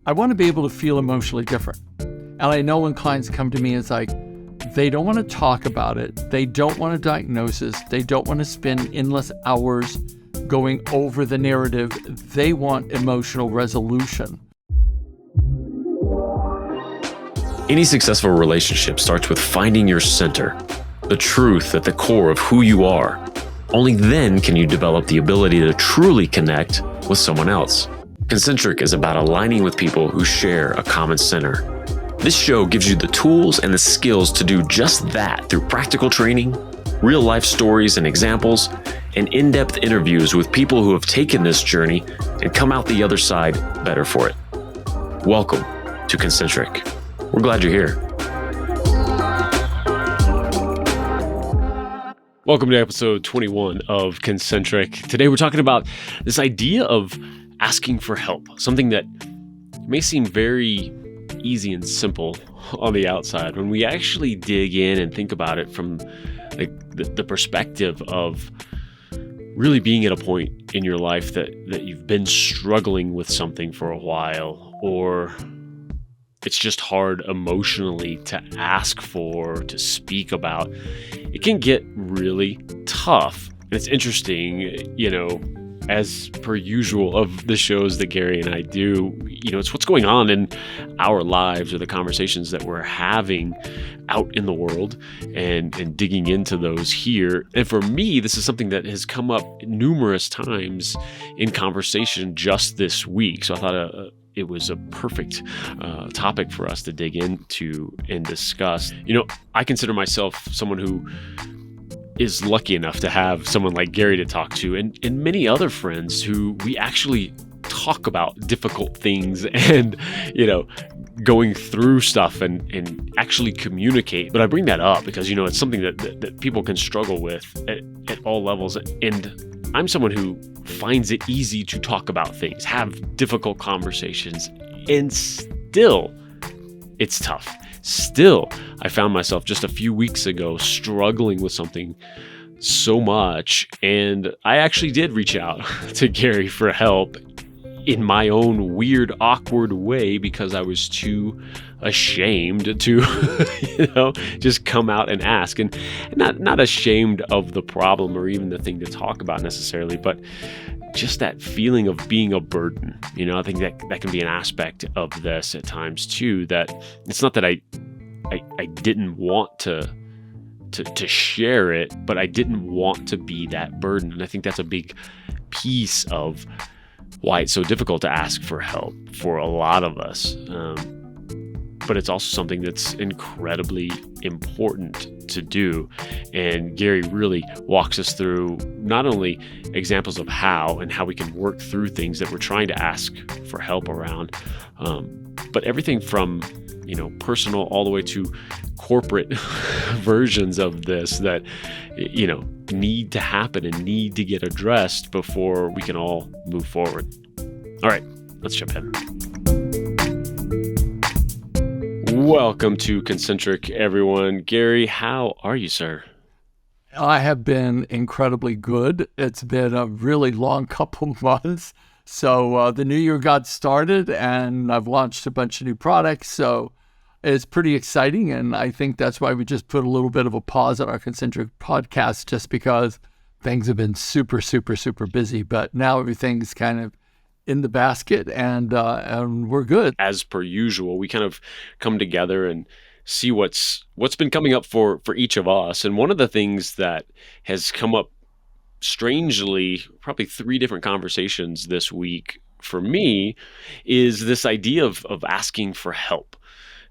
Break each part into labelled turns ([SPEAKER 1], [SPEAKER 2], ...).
[SPEAKER 1] I want to be able to feel emotionally different. And I know when clients come to me, it's like, they don't want to talk about it. They don't want a diagnosis. They don't want to spend endless hours going over the narrative. They want emotional resolution.
[SPEAKER 2] Any successful relationship starts with finding your center, the truth at the core of who you are. Only then can you develop the ability to truly connect with someone else. Concentric is about aligning with people who share a common center. This show gives you the tools and the skills to do just that through practical training, real-life stories and examples, and in-depth interviews with people who have taken this journey and come out the other side better for it. Welcome to Concentric. We're glad you're here. Welcome to episode 21 of Concentric. Today we're talking about this idea of asking for help, something that may seem very easy and simple on the outside. When we actually dig in and think about it from the perspective of really being at a point in your life that you've been struggling with something for a while, or it's just hard emotionally to ask for, to speak about, it can get really tough. And it's interesting, as per usual of the shows that Gary and I do, it's what's going on in our lives or the conversations that we're having out in the world and digging into those here. And for me, this is something that has come up numerous times in conversation just this week. So I thought it was a perfect topic for us to dig into and discuss. I consider myself someone who is lucky enough to have someone like Gary to talk to and many other friends who we actually talk about difficult things and, going through stuff and actually communicate. But I bring that up because, it's something that people can struggle with at all levels. And I'm someone who finds it easy to talk about things, have difficult conversations, and still it's tough. Still, I found myself just a few weeks ago struggling with something so much, and I actually did reach out to Gary for help in my own weird, awkward way because I was too ashamed to, just come out and ask, and not ashamed of the problem or even the thing to talk about necessarily, but just that feeling of being a burden. I think that can be an aspect of this at times too, that it's not that I didn't want to share it, but I didn't want to be that burden. And I think that's a big piece of why it's so difficult to ask for help for a lot of us. But it's also something that's incredibly important to do. And Gary really walks us through not only examples of how and how we can work through things that we're trying to ask for help around, but everything from, personal all the way to corporate versions of this that, need to happen and need to get addressed before we can all move forward. All right, let's jump in. Welcome to Concentric, everyone. Gary, how are you, sir?
[SPEAKER 1] I have been incredibly good. It's been a really long couple months. So the new year got started and I've launched a bunch of new products. So it's pretty exciting. And I think that's why we just put a little bit of a pause on our Concentric podcast, just because things have been super, super, super busy. But now everything's kind of in the basket and we're good.
[SPEAKER 2] As per usual, we kind of come together and see what's been coming up for each of us. And one of the things that has come up strangely, probably 3 different conversations this week for me, is this idea of asking for help.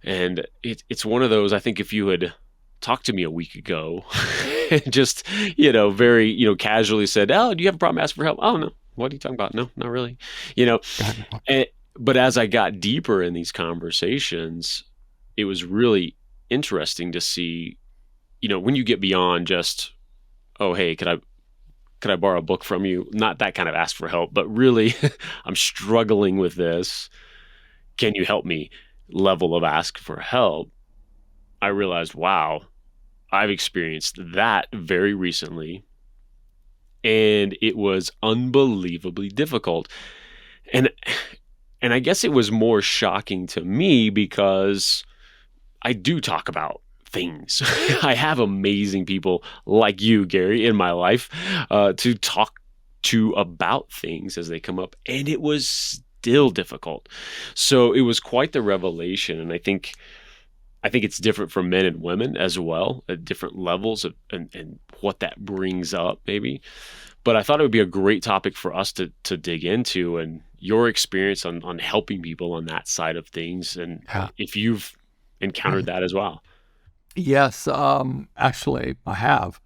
[SPEAKER 2] And it's one of those, I think if you had talked to me a week ago and just, very, casually said, "Oh, do you have a problem asking for help?" "Oh, no. What are you talking about?" "No, not really." But as I got deeper in these conversations, it was really interesting to see, when you get beyond just, "Oh, hey, could I borrow a book from you?" Not that kind of ask for help, but really, I'm struggling with this. Can you help me? Level of ask for help. I realized, wow, I've experienced that very recently, and it was unbelievably difficult. And And I guess it was more shocking to me because I do talk about things. I have amazing people like you, Gary, in my life to talk to about things as they come up. And it was still difficult. So it was quite the revelation. And I think it's different for men and women as well at different levels and what that brings up maybe. But I thought it would be a great topic for us to dig into and your experience on helping people on that side of things and
[SPEAKER 1] Yeah.
[SPEAKER 2] if you've encountered that as well.
[SPEAKER 1] Yes, actually, I have.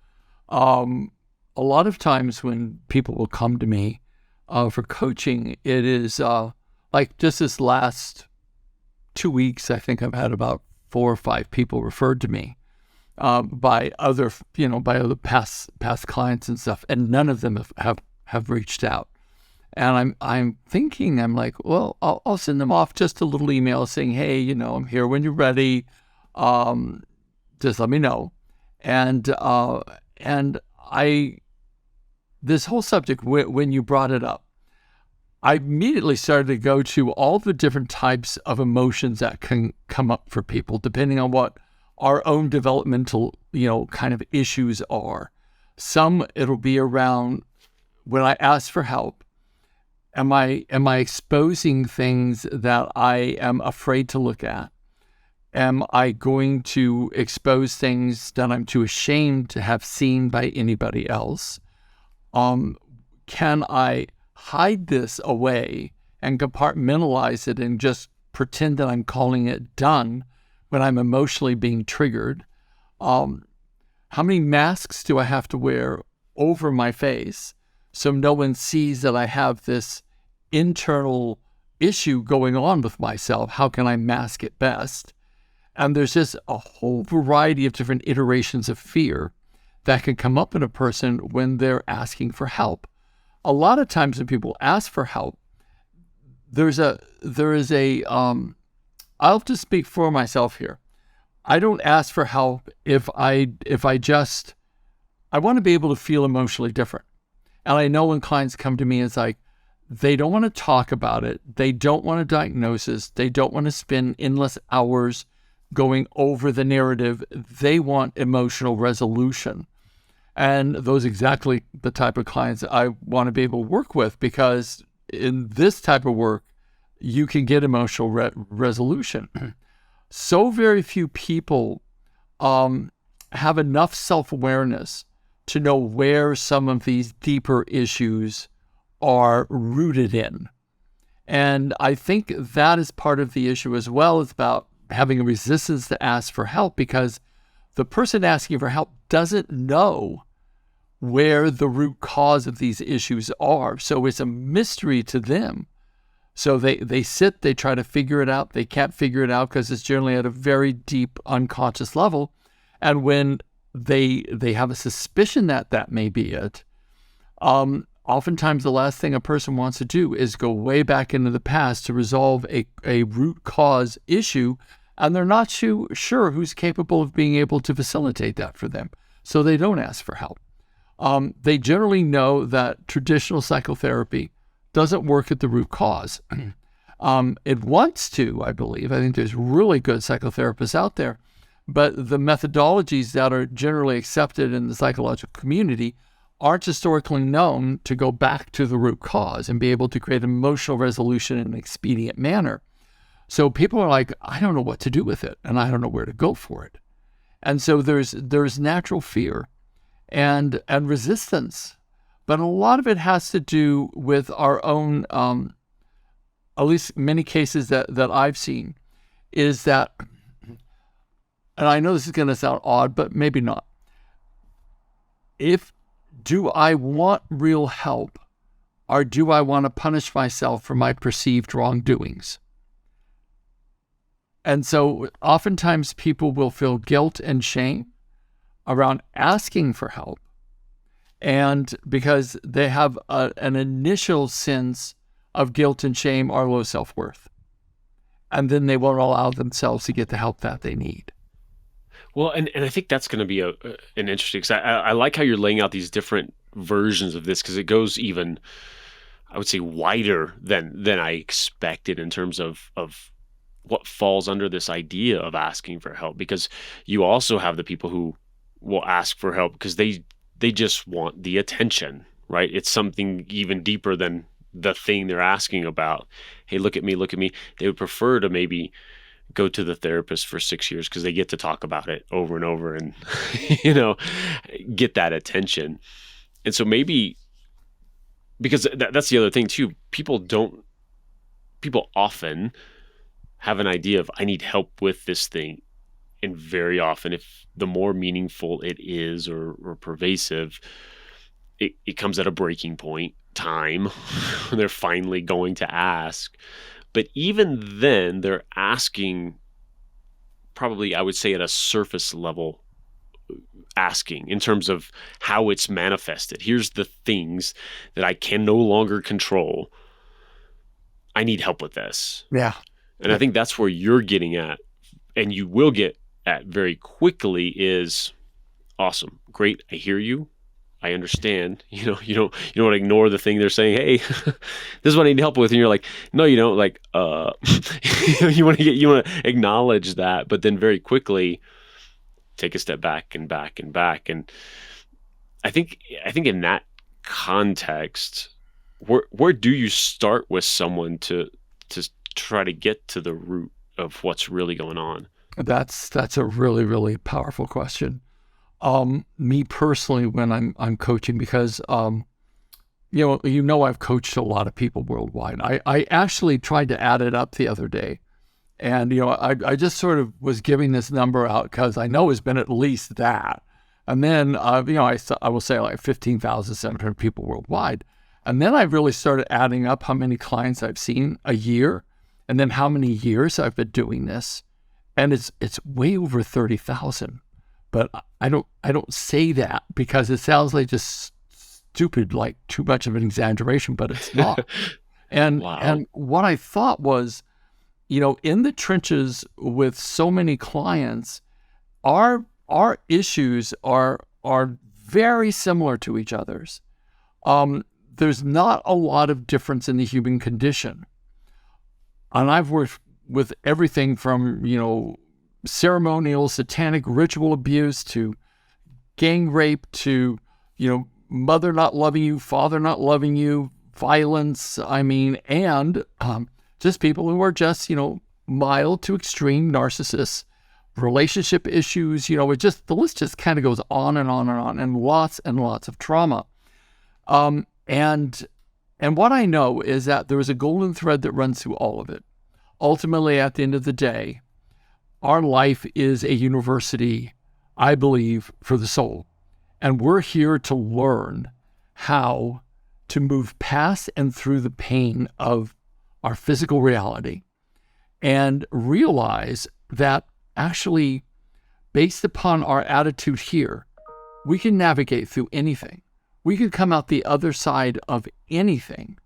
[SPEAKER 1] Um, a lot of times when people will come to me for coaching, it is like just this last 2 weeks, I think I've had about 4 or 5 people referred to me by other, by other past clients and stuff, and none of them have reached out. And I'm thinking, I'm like, well, I'll send them off just a little email saying, hey, I'm here when you're ready. Um, just let me know. And I this whole subject when you brought it up, I immediately started to go to all the different types of emotions that can come up for people, depending on what our own developmental, kind of issues are. Some it'll be around when I ask for help. Am I exposing things that I am afraid to look at? Am I going to expose things that I'm too ashamed to have seen by anybody else? Can I hide this away and compartmentalize it and just pretend that I'm calling it done when I'm emotionally being triggered? How many masks do I have to wear over my face so no one sees that I have this internal issue going on with myself? How can I mask it best? And there's just a whole variety of different iterations of fear that can come up in a person when they're asking for help. A lot of times when people ask for help, there is a I'll have to speak for myself here. I don't ask for help if I want to be able to feel emotionally different. And I know when clients come to me, it's like, they don't want to talk about it. They don't want a diagnosis. They don't want to spend endless hours going over the narrative. They want emotional resolution. And those are exactly the type of clients I want to be able to work with, because in this type of work, you can get emotional resolution. So very few people have enough self-awareness to know where some of these deeper issues are rooted in. And I think that is part of the issue as well. It's about having a resistance to ask for help, because the person asking for help doesn't know where the root cause of these issues are. So it's a mystery to them. So they sit, they try to figure it out. They can't figure it out because it's generally at a very deep unconscious level. And when they have a suspicion that may be it, oftentimes the last thing a person wants to do is go way back into the past to resolve a root cause issue, and they're not sure who's capable of being able to facilitate that for them. So they don't ask for help. They generally know that traditional psychotherapy doesn't work at the root cause. It wants to, I believe. I think there's really good psychotherapists out there, but the methodologies that are generally accepted in the psychological community aren't historically known to go back to the root cause and be able to create emotional resolution in an expedient manner. So people are like, I don't know what to do with it, and I don't know where to go for it. And so there's natural fear and resistance. But a lot of it has to do with our own, at least many cases that I've seen, is that, and I know this is going to sound odd, but maybe not. Do I want real help, or do I want to punish myself for my perceived wrongdoings? And so oftentimes people will feel guilt and shame around asking for help, and because they have an initial sense of guilt and shame or low self-worth. And then they won't allow themselves to get the help that they need.
[SPEAKER 2] Well, and I think that's going to be an interesting, because I like how you're laying out these different versions of this, because it goes even, I would say, wider than I expected in terms of what falls under this idea of asking for help, because you also have the people who will ask for help because they just want the attention, right? It's something even deeper than the thing they're asking about. Hey, look at me, look at me. They would prefer to maybe go to the therapist for 6 years because they get to talk about it over and over and, get that attention. And so maybe, because that's the other thing too, people often have an idea of, I need help with this thing. And very often, if the more meaningful it is or pervasive, it comes at a breaking point, time. They're finally going to ask. But even then, they're asking probably, I would say, at a surface level asking in terms of how it's manifested. Here's the things that I can no longer control. I need help with this.
[SPEAKER 1] Yeah.
[SPEAKER 2] And I think that's where you're getting at, and you will get at very quickly, is awesome. Great. I hear you. I understand. You don't want to ignore the thing they're saying. Hey, this is what I need help with. And you're like, no, you don't. Like, you want to acknowledge that, but then very quickly take a step back and back and back. And I think in that context, where do you start with someone to try to get to the root of what's really going on?
[SPEAKER 1] That's a really, really powerful question. Me personally, when I'm coaching, because I've coached a lot of people worldwide. I actually tried to add it up the other day, and I just sort of was giving this number out because I know it's been at least that, and then I will say like 15,700 people worldwide, and then I really started adding up how many clients I've seen a year, and then how many years I've been doing this, and it's way over 30,000. But I don't say that because it sounds like just stupid, like too much of an exaggeration, but it's not. And
[SPEAKER 2] Wow.
[SPEAKER 1] And what I thought was, in the trenches with so many clients, our issues are very similar to each other's. There's not a lot of difference in the human condition. And I've worked with everything from, ceremonial, satanic ritual abuse to gang rape to, mother not loving you, father not loving you, violence, and just people who are just, mild to extreme narcissists, relationship issues, the list just kind of goes on and on and on, and lots of trauma. And what I know is that there is a golden thread that runs through all of it. Ultimately, at the end of the day, our life is a university, I believe, for the soul. And we're here to learn how to move past and through the pain of our physical reality and realize that actually, based upon our attitude here, we can navigate through anything. We can come out the other side of anything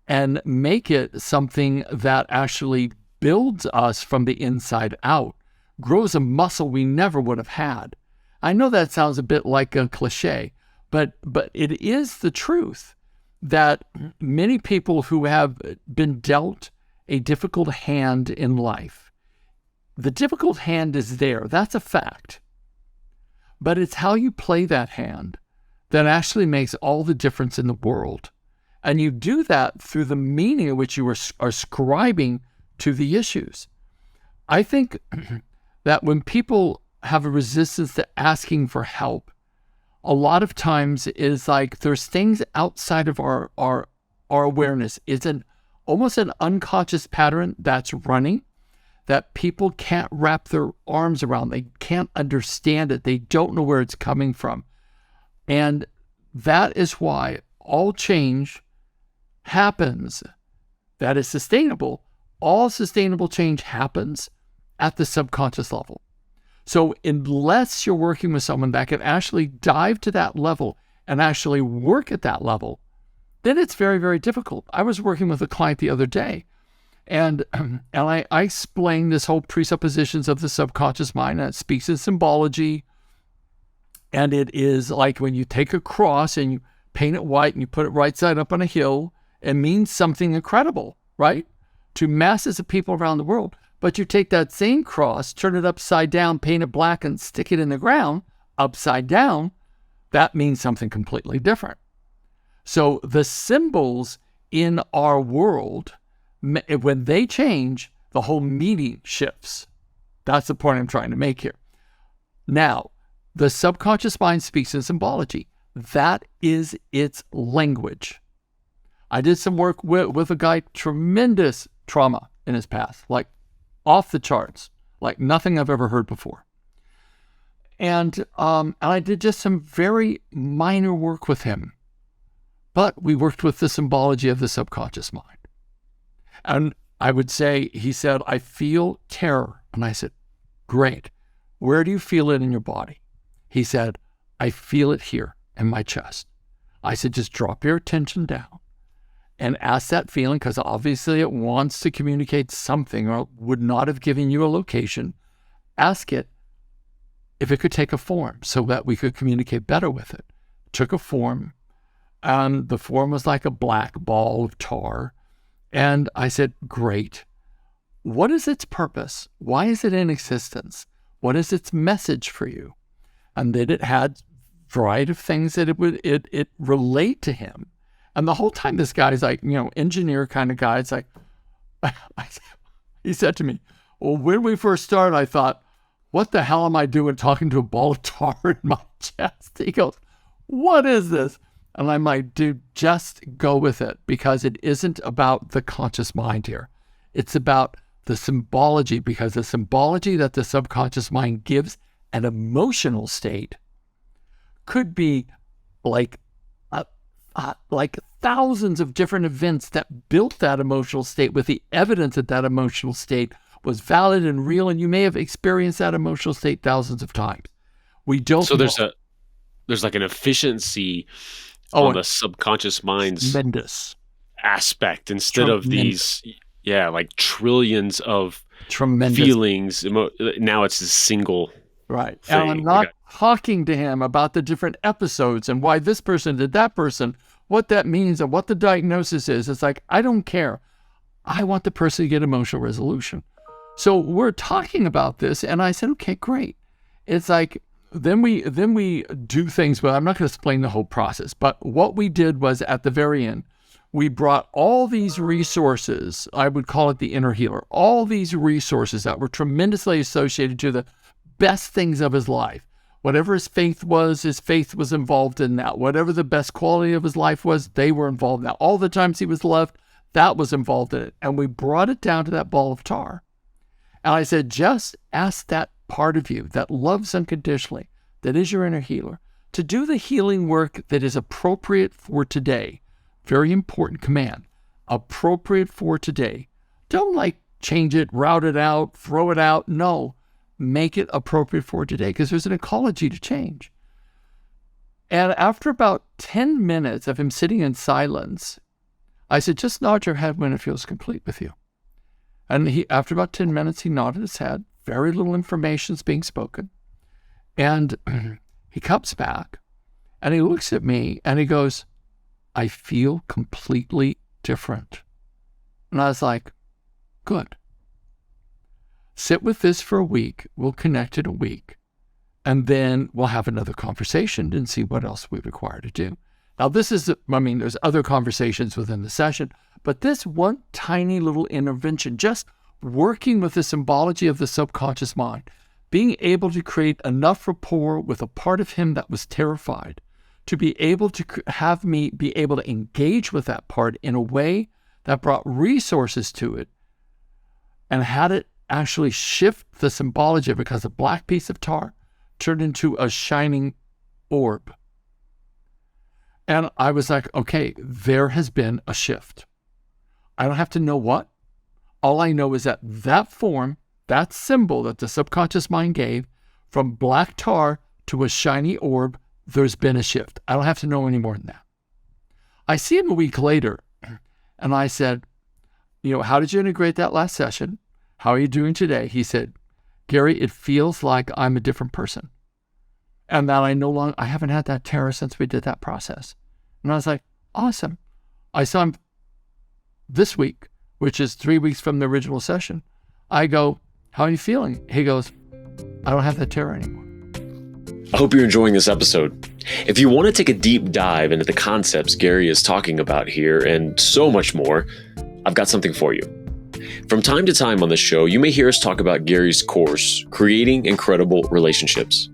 [SPEAKER 1] and make it something that actually builds us from the inside out, grows a muscle we never would have had. I know that sounds a bit like a cliche, but it is the truth that many people who have been dealt a difficult hand in life, the difficult hand is there, that's a fact. But it's how you play that hand that actually makes all the difference in the world. And you do that through the meaning in which you are ascribing to the issues. I think that when people have a resistance to asking for help, a lot of times it is like there's things outside of our awareness. It's almost an unconscious pattern that's running that people can't wrap their arms around. They can't understand it. They don't know where it's coming from. And that is why all change happens that is sustainable. All sustainable change happens at the subconscious level. So unless you're working with someone that can actually dive to that level and actually work at that level, then it's very, very difficult. I was working with a client the other day, and I explained this whole presuppositions of the subconscious mind, and it speaks in symbology. And it is like when you take a cross and you paint it white and you put it right side up on a hill, It means something incredible, right? To masses of people around the world. But you take that same cross, turn it upside down, paint it black, and stick it in the ground, upside down, that means something completely different. So the symbols in our world, when they change, the whole meaning shifts. That's the point I'm trying to make here. Now, the subconscious mind speaks in symbology. That is its language. I did some work with a guy, tremendous trauma in his past, like off the charts, like nothing I've ever heard before. And I did just some very minor work with him. But we worked with the symbology of the subconscious mind. And I would say, he said, I feel terror. And I said, great. Where do you feel it in your body? He said, I feel it here in my chest. I said, just drop your attention down and ask that feeling, because obviously it wants to communicate something or would not have given you a location. Ask it if it could take a form so that we could communicate better with it. Took a form, and the form was like a black ball of tar. And I said, great. What is its purpose? Why is it in existence? What is its message for you? And then it had a variety of things that it relate to him. And the whole time this guy's like, engineer kind of guy, it's like, he said to me, well, when we first started, I thought, what the hell am I doing talking to a ball of tar in my chest? He goes, what is this? And I'm like, dude, just go with it, because it isn't about the conscious mind here. It's about the symbology, because the symbology that the subconscious mind gives an emotional state could be like thousands of different events that built that emotional state with the evidence that that emotional state was valid and real, and you may have experienced that emotional state thousands of times. We don't.
[SPEAKER 2] So there's like an efficiency on the subconscious mind's
[SPEAKER 1] tremendous
[SPEAKER 2] aspect instead of these, like trillions of
[SPEAKER 1] tremendous
[SPEAKER 2] feelings. Now it's a single
[SPEAKER 1] right
[SPEAKER 2] thing.
[SPEAKER 1] And I'm not talking to him about the different episodes and why this person did that person, what that means and what the diagnosis is. It's like, I don't care. I want the person to get emotional resolution. So we're talking about this, and I said, okay, great. It's like, then we do things, but I'm not going to explain the whole process. But what we did was, at the very end, we brought all these resources, I would call it the inner healer, all these resources that were tremendously associated to the best things of his life. Whatever his faith was involved in that. Whatever the best quality of his life was, they were involved in that. All the times he was loved, that was involved in it. And we brought it down to that ball of tar. And I said, just ask that part of you that loves unconditionally, that is your inner healer, to do the healing work that is appropriate for today. Very important command. Appropriate for today. Don't change it, route it out, throw it out. No, make it appropriate for today, because there's an ecology to change. And after about 10 minutes of him sitting in silence, I said, just nod your head when it feels complete with you. And after about 10 minutes, he nodded his head. Very little information is being spoken. And he comes back and he looks at me and he goes, I feel completely different. And I was like, good. Sit with this for a week. We'll connect in a week. And then we'll have another conversation and see what else we require to do. Now, there's other conversations within the session, but this one tiny little intervention, just working with the symbology of the subconscious mind, being able to create enough rapport with a part of him that was terrified, to be able to have me be able to engage with that part in a way that brought resources to it and had it actually shift the symbology of it, because a black piece of tar turned into a shining orb. And I was like, okay, there has been a shift. I don't have to know what. All I know is that that form, that symbol that the subconscious mind gave, from black tar to a shiny orb, there's been a shift. I don't have to know any more than that. I see him a week later, and I said, how did you integrate that last session? How are you doing today? He said, Gary, it feels like I'm a different person. And that I haven't had that terror since we did that process. And I was like, awesome. I saw him this week, which is 3 weeks from the original session, I go, how are you feeling? He goes, I don't have that terror anymore.
[SPEAKER 2] I hope you're enjoying this episode. If you want to take a deep dive into the concepts Gary is talking about here and so much more, I've got something for you. From time to time on the show, you may hear us talk about Gary's course, Creating Incredible Relationships.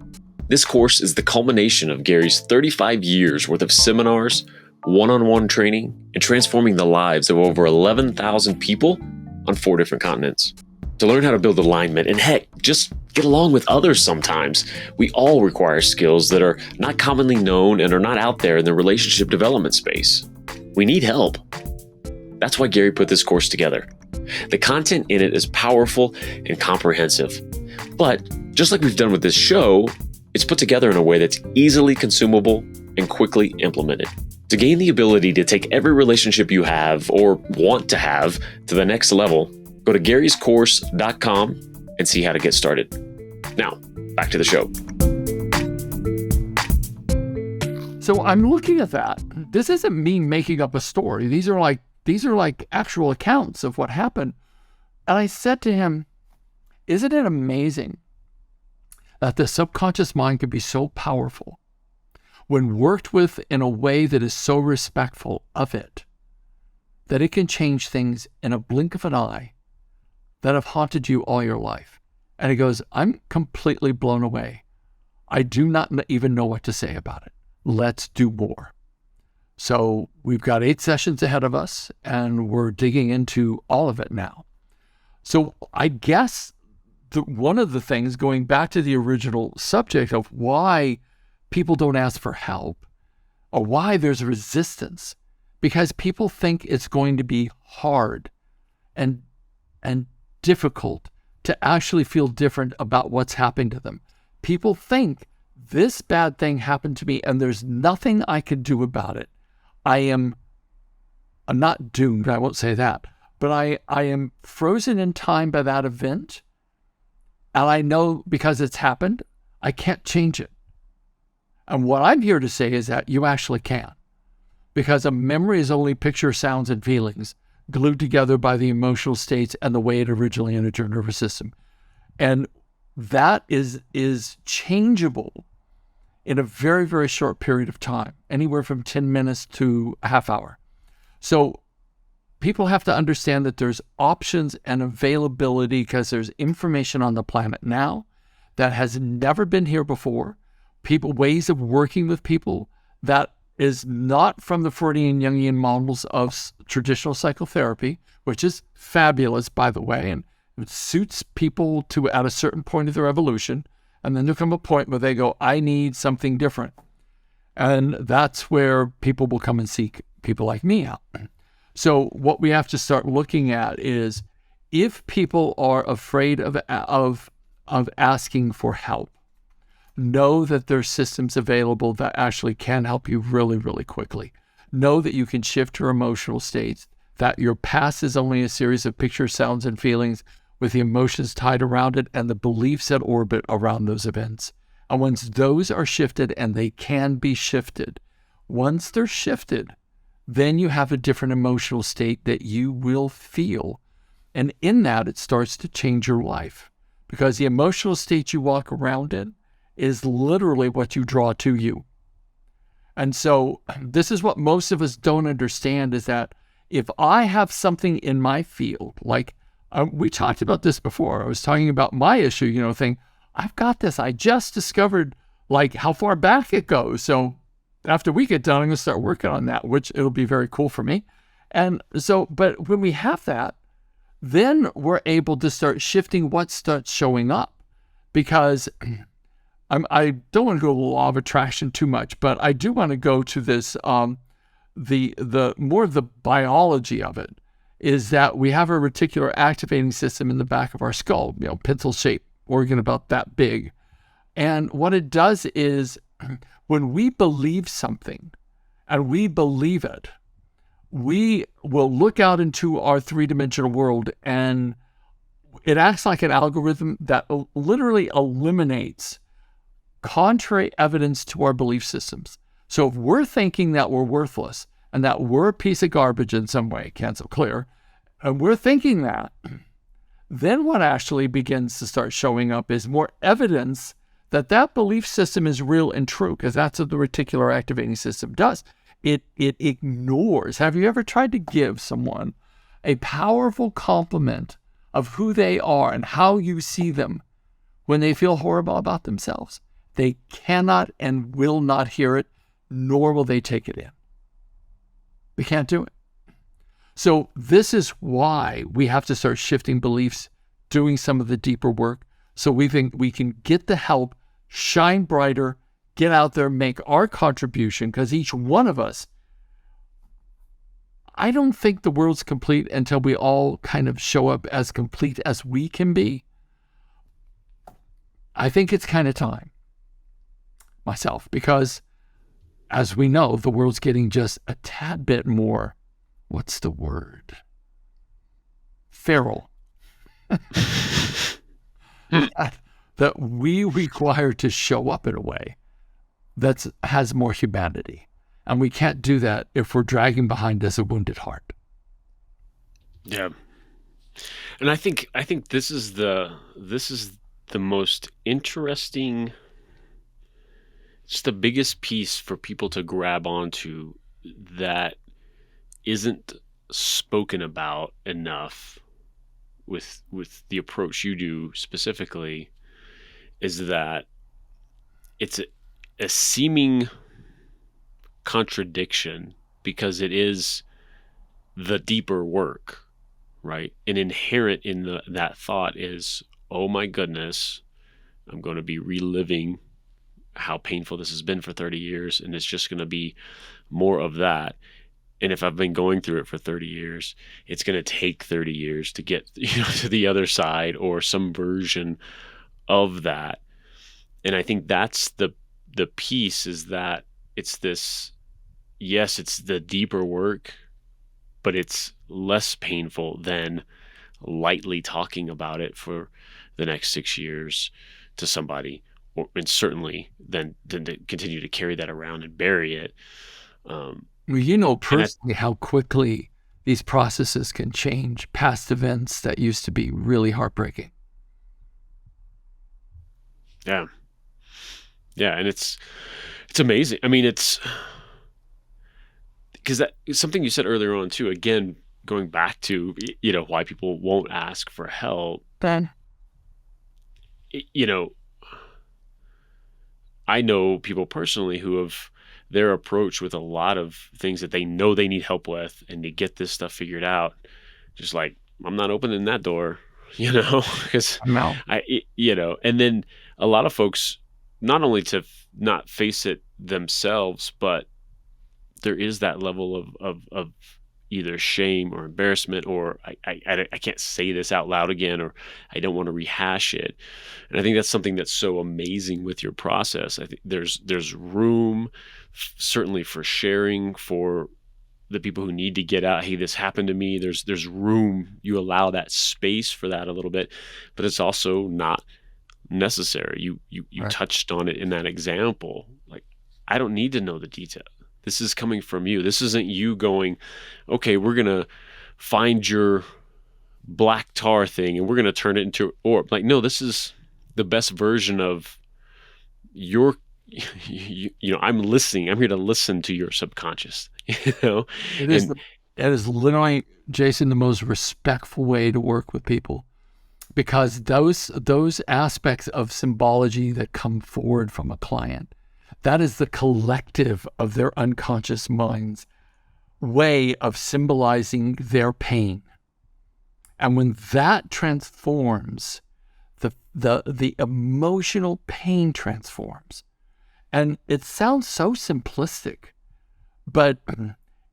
[SPEAKER 2] This course is the culmination of Gary's 35 years worth of seminars, one-on-one training, and transforming the lives of over 11,000 people on 4 different continents. To learn how to build alignment and heck, just get along with others sometimes, we all require skills that are not commonly known and are not out there in the relationship development space. We need help. That's why Gary put this course together. The content in it is powerful and comprehensive. But just like we've done with this show, it's put together in a way that's easily consumable and quickly implemented. To gain the ability to take every relationship you have or want to have to the next level, go to garyscourse.com and see how to get started. Now, back to the show.
[SPEAKER 1] So I'm looking at that. This isn't me making up a story. These are like actual accounts of what happened. And I said to him, isn't it amazing that the subconscious mind can be so powerful when worked with in a way that is so respectful of it, that it can change things in a blink of an eye that have haunted you all your life? And he goes, I'm completely blown away. I do not even know what to say about it. Let's do more. So we've got 8 sessions ahead of us, and we're digging into all of it now. So I guess one of the things, going back to the original subject of why people don't ask for help or why there's resistance, because people think it's going to be hard and difficult to actually feel different about what's happened to them. People think this bad thing happened to me and there's nothing I can do about it. I'm not doomed, I won't say that, but I am frozen in time by that event. And I know because it's happened, I can't change it. And what I'm here to say is that you actually can. Because a memory is only picture, sounds, and feelings glued together by the emotional states and the way it originally entered your nervous system. And that is changeable in a very, very short period of time, anywhere from 10 minutes to a half hour. So people have to understand that there's options and availability because there's information on the planet now that has never been here before. Ways of working with people that is not from the Freudian Jungian models of traditional psychotherapy, which is fabulous, by the way, and it suits people to at a certain point of their evolution. And then there come a point where they go, I need something different. And that's where people will come and seek people like me out. So what we have to start looking at is if people are afraid of asking for help, know that there's systems available that actually can help you really, really quickly. Know that you can shift your emotional states, that your past is only a series of pictures, sounds, and feelings with the emotions tied around it and the beliefs that orbit around those events. And once those are shifted, and they can be shifted, once they're shifted, then you have a different emotional state that you will feel. And in that, it starts to change your life. Because the emotional state you walk around in is literally what you draw to you. And so this is what most of us don't understand, is that if I have something in my field, like we talked about this before, I was talking about my issue, thing, I've got this, I just discovered like how far back it goes. So after we get done, I'm going to start working on that, which it'll be very cool for me. And so, but when we have that, then we're able to start shifting what starts showing up. Because I don't want to go to the law of attraction too much, but I do want to go to this, the more of the biology of it is that we have a reticular activating system in the back of our skull, pencil-shaped organ about that big. And what it does is when we believe something and we believe it, we will look out into our three-dimensional world, and it acts like an algorithm that literally eliminates contrary evidence to our belief systems. So if we're thinking that we're worthless and that we're a piece of garbage in some way, cancel clear, and we're thinking that, then what actually begins to start showing up is more evidence that that belief system is real and true, because that's what the reticular activating system does. It ignores. Have you ever tried to give someone a powerful compliment of who they are and how you see them when they feel horrible about themselves? They cannot and will not hear it, nor will they take it in. We can't do it. So this is why we have to start shifting beliefs, doing some of the deeper work, so we think we can get the help, shine brighter, get out there, make our contribution, because each one of us, I don't think the world's complete until we all kind of show up as complete as we can be. I think it's kind of time, myself, because as we know, the world's getting just a tad bit more, what's the word? Feral. That we require to show up in a way that has more humanity. And we can't do that if we're dragging behind us a wounded heart.
[SPEAKER 2] Yeah. And I think this is the most interesting, it's the biggest piece for people to grab onto that isn't spoken about enough with the approach you do specifically, is that it's a seeming contradiction, because it is the deeper work, right? And inherent in that thought is, oh my goodness, I'm going to be reliving how painful this has been for 30 years, and it's just going to be more of that. And if I've been going through it for 30 years, it's going to take 30 years to get to the other side, or some version of that. And I think that's the piece, is that it's this, yes, it's the deeper work, but it's less painful than lightly talking about it for the next 6 years to somebody, and certainly then to continue to carry that around and bury it.
[SPEAKER 1] Well, you know personally how quickly these processes can change past events that used to be really heartbreaking.
[SPEAKER 2] Yeah. Yeah, and it's amazing. I mean, it's because that something you said earlier on too, again, going back to, why people won't ask for help.
[SPEAKER 1] Ben.
[SPEAKER 2] I know people personally who have their approach with a lot of things that they know they need help with, and to get this stuff figured out, just like, I'm not opening that door, because
[SPEAKER 1] No.
[SPEAKER 2] and then a lot of folks, not only to not face it themselves, but there is that level of either shame or embarrassment, or I can't say this out loud again, or I don't want to rehash it. And I think that's something that's so amazing with your process. I think there's room certainly for sharing, for the people who need to get out, hey, this happened to me. There's room, you allow that space for that a little bit, but it's also not necessary. You
[SPEAKER 1] Right.
[SPEAKER 2] touched on it in that example. Like, I don't need to know the detail. This is coming from you. This isn't you going, okay, we're going to find your black tar thing and we're going to turn it into orb. Like, no, this is the best version of your, I'm listening. I'm here to listen to your subconscious,
[SPEAKER 1] It is literally, Jason, the most respectful way to work with people, because those aspects of symbology that come forward from a client, that is the collective of their unconscious mind's way of symbolizing their pain. And when that transforms, the emotional pain transforms. And it sounds so simplistic, but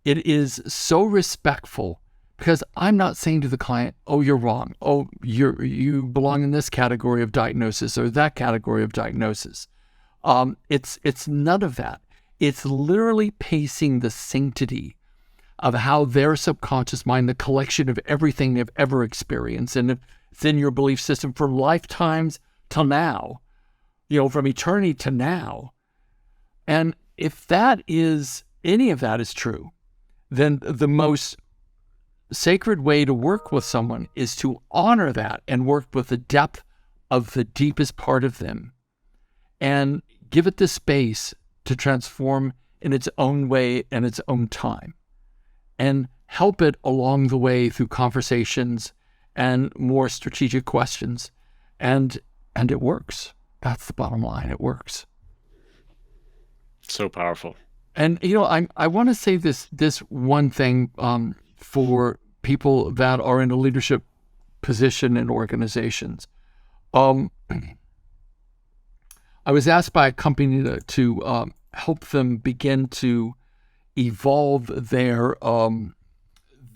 [SPEAKER 1] it is so respectful, because I'm not saying to the client, oh, you're wrong. Oh, you belong in this category of diagnosis or that category of diagnosis. It's none of that. It's literally pacing the sanctity of how their subconscious mind, the collection of everything they've ever experienced, and it's in your belief system for lifetimes till now, from eternity to now. And if any of that is true, then the most sacred way to work with someone is to honor that and work with the depth of the deepest part of them and give it the space to transform in its own way and its own time, and help it along the way through conversations and more strategic questions. And it works. That's the bottom line. It works.
[SPEAKER 2] So powerful.
[SPEAKER 1] And, I want to say this one thing for people that are in a leadership position in organizations. I was asked by a company to help them begin to evolve the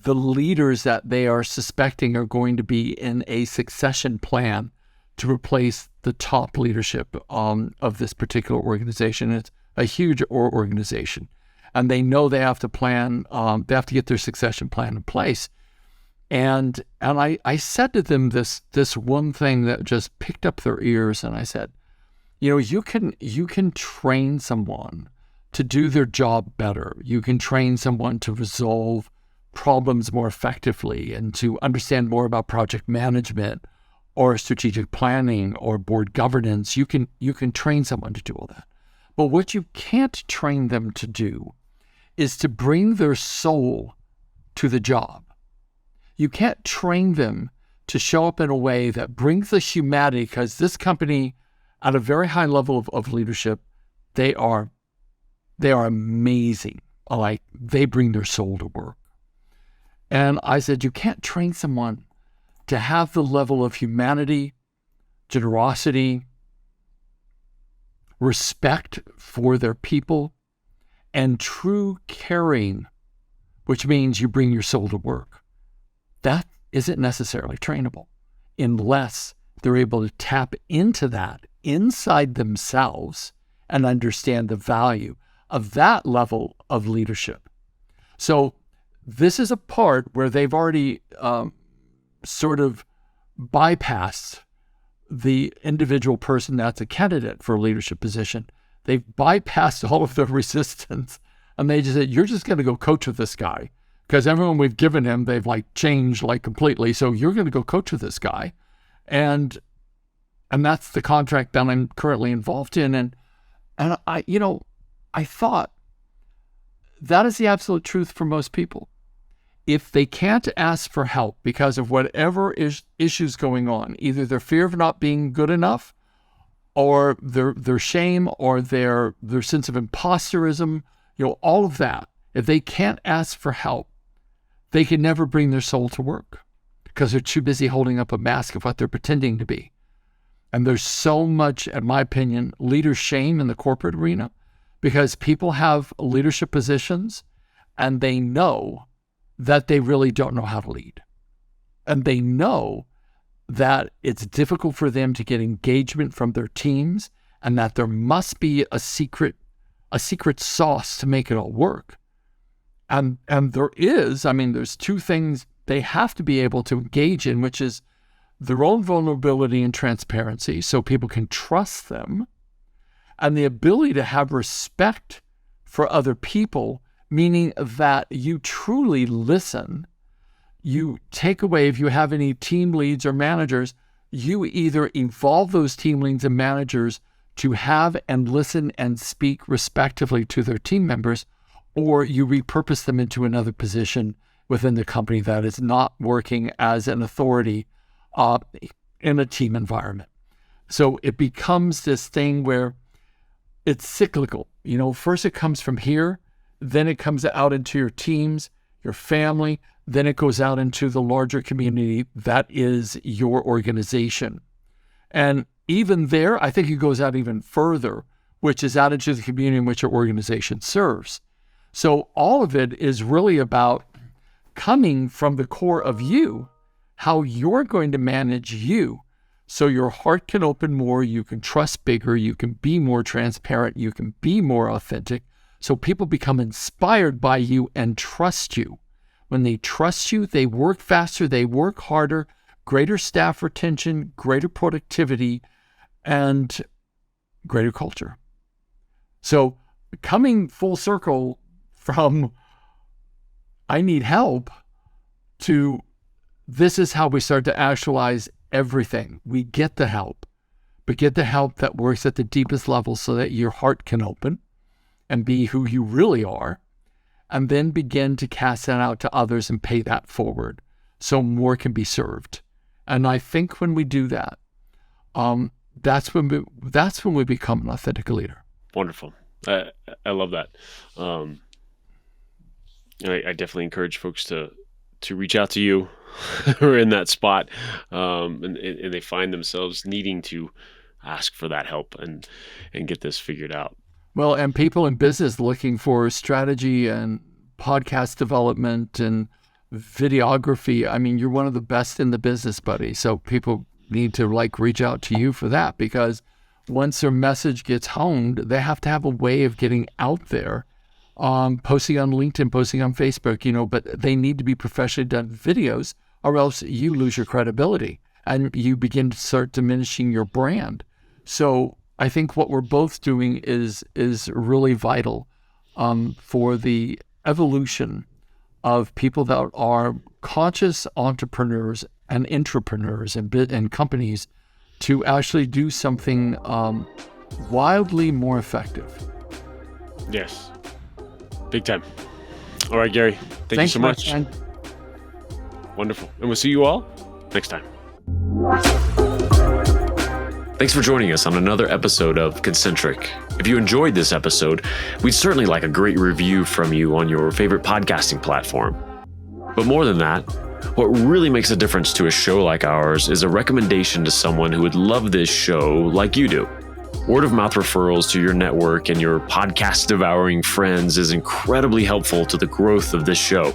[SPEAKER 1] leaders that they are suspecting are going to be in a succession plan to replace the top leadership of this particular organization. It's a huge organization, and they know they have to plan. They have to get their succession plan in place. And I said to them this one thing that just picked up their ears, and I said, you can train someone to do their job better. You can train someone to resolve problems more effectively and to understand more about project management or strategic planning or board governance. You can train someone to do all that. But what you can't train them to do is to bring their soul to the job. You can't train them to show up in a way that brings the humanity, because this company, at a very high level of leadership, they are amazing. Like, they bring their soul to work. And I said, you can't train someone to have the level of humanity, generosity, respect for their people, and true caring, which means you bring your soul to work. That isn't necessarily trainable unless they're able to tap into that inside themselves and understand the value of that level of leadership. So this is a part where they've already sort of bypassed the individual person that's a candidate for a leadership position. They've bypassed all of the resistance, and they just said, you're just going to go coach with this guy, because everyone we've given him, they've changed completely. So you're going to go coach with this guy. And that's the contract that I'm currently involved in. And I thought that is the absolute truth for most people. If they can't ask for help because of whatever issues going on, either their fear of not being good enough, or their shame, or their sense of imposterism, all of that, if they can't ask for help, they can never bring their soul to work because they're too busy holding up a mask of what they're pretending to be. And there's so much, in my opinion, leader shame in the corporate arena, because people have leadership positions and they know that they really don't know how to lead. And they know that it's difficult for them to get engagement from their teams, and that there must be a secret sauce to make it all work. And there is, there's two things they have to be able to engage in, which is their own vulnerability and transparency so people can trust them, and the ability to have respect for other people, meaning that you truly listen. You take away, if you have any team leads or managers, you either evolve those team leads and managers to have and listen and speak respectively to their team members, or you repurpose them into another position within the company that is not working as an authority in a team environment. So it becomes this thing where it's cyclical. First it comes from here, then it comes out into your teams, your family, then it goes out into the larger community that is your organization. And even there, I think it goes out even further, which is out into the community in which your organization serves. So all of it is really about coming from the core of you, how you're going to manage you, so your heart can open more, you can trust bigger, you can be more transparent, you can be more authentic, so people become inspired by you and trust you. When they trust you, they work faster, they work harder, greater staff retention, greater productivity, and greater culture. So coming full circle from I need help to, this is how we start to actualize everything. We get the help, but get the help that works at the deepest level so that your heart can open and be who you really are, and then begin to cast that out to others and pay that forward so more can be served. And I think when we do that, that's when we become an authentic leader.
[SPEAKER 2] Wonderful. I love that. I definitely encourage folks to reach out to you who are in that spot, and they find themselves needing to ask for that help and get this figured out.
[SPEAKER 1] Well, and people in business looking for strategy and podcast development and videography. I mean, you're one of the best in the business, buddy. So people need to reach out to you for that, because once their message gets honed, they have to have a way of getting out there, posting on LinkedIn, posting on Facebook, but they need to be professionally done videos, or else you lose your credibility and you begin to start diminishing your brand. So I think what we're both doing is really vital for the evolution of people that are conscious entrepreneurs and intrapreneurs and companies to actually do something wildly more effective.
[SPEAKER 2] Yes. Big time. All right, Gary. Thank you so much. Wonderful. And we'll see you all next time. Thanks for joining us on another episode of Concentric. If you enjoyed this episode, we'd certainly like a great review from you on your favorite podcasting platform. But more than that, what really makes a difference to a show like ours is a recommendation to someone who would love this show like you do. Word of mouth referrals to your network and your podcast devouring friends is incredibly helpful to the growth of this show.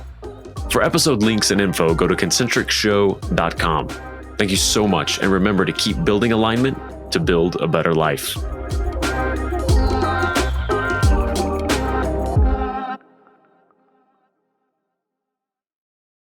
[SPEAKER 2] For episode links and info, go to concentricshow.com. Thank you so much, and remember to keep building alignment to build a better life.